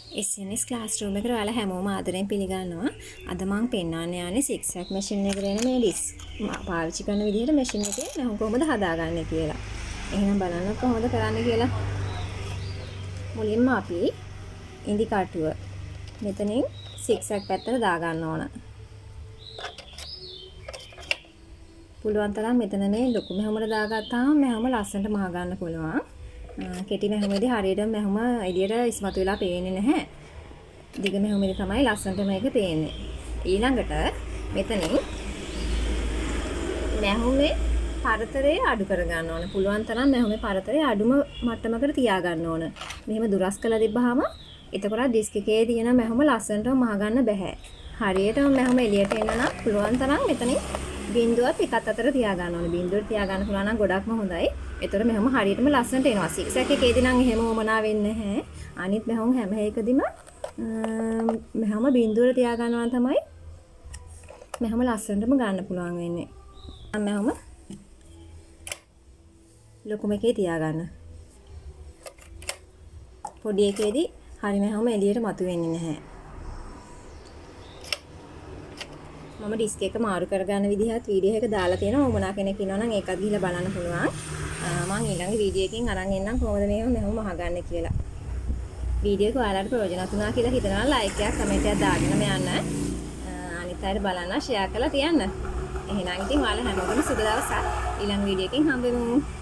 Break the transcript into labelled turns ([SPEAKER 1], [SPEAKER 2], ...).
[SPEAKER 1] SNS classroom එකට ඔයාලා හැමෝම ආදරෙන් පිළිගන්නවා. අද මම පෙන්වන්න යන්නේ සික්සැක් මැෂින් එකේ එන මේ ඩිස්ක් පාවිච්චි කරන විදිහට මැෂින් එකේ මම කොහොමද හදාගන්නේ කියලා. එහෙනම් බලන්න කොහොමද කරන්න කියලා. මුලින්ම අපි ඉන්දිකාටුව මෙතනින් සික්සැක් පැත්තට දාගන්න ඕන. පුළුවන් තරම් මෙතන මේ ලොකු මෙහෙමකට දාගත්තාම මෙහෙම ලස්සනට මහ ගන්න පුළුවන්. කෙටි මෙහෙමදී හරියට මෙහෙම එළියට ඉස්මතු වෙලා පේන්නේ නැහැ. දිග මෙහෙමදී තමයි ලස්සනට මේක පේන්නේ. ඊළඟට මෙතනින් මෙහෙමේ පරතරය අඩු කර ගන්න ඕන. පුළුවන් තරම් මෙහෙමේ පරතරය අඩුම මට්ටමකට තියා ගන්න ඕන. මෙහෙම දුරස් කළා තිබ්බහම එතකොට ඩිස්ක් එකේ තියෙන මෙහෙම ලස්සනට මහ ගන්න බෑ. හරියටම මෙහෙම එළියට එන්න නම් පුළුවන් තරම් මෙතනින් බිඳුවත් එකත් අතර තියා ගන්න ඕනේ. බිඳුවට තියා ගන්න පුළුවන් නම් ගොඩක්ම හොඳයි. ඒතර මෙහෙම හරියටම ලස්සනට එනවා. සික්සැක් එකේදී නම් එහෙම වමනා වෙන්නේ නැහැ. අනිත් මෙහෙම හැම එකදීම මෙහෙම බිඳුවට තියා ගන්නවා තමයි මෙහෙම ලස්සනටම ගන්න පුළුවන් වෙන්නේ. මෙහෙම ලොකුම එකේ තියා ගන්න. පොඩි එකේදී හරිය මෙහෙම එළියට මතුවෙන්නේ නැහැ. මම ඩිස්ක් එක මාරු කරගන්න විදිහත් වීඩියෝ එක දාලා තියෙනවා. මොනවා කෙනෙක් ඉන්නවා නම් ඒකත් ගිහලා බලන්න පුළුවන්. මම ඊළඟ වීඩියෝ එකකින් අරන් එන්නම් කොහොමද මෙහෙම මහගන්නේ කියලා. වීඩියෝ එක ඔයාලට ප්‍රයෝජනවත් වුණා කියලා හිතනවා නම් ලයික් එකක් කමෙන්ට් එකක් දාගෙන යන්න. අනිත් අයට බලන්න ෂෙයා කරලා තියන්න. එහෙනම් ඉතින් ඔයාලා හැමෝටම සුබ දවසක්. ඊළඟ වීඩියෝ එකකින් හම්බෙමු.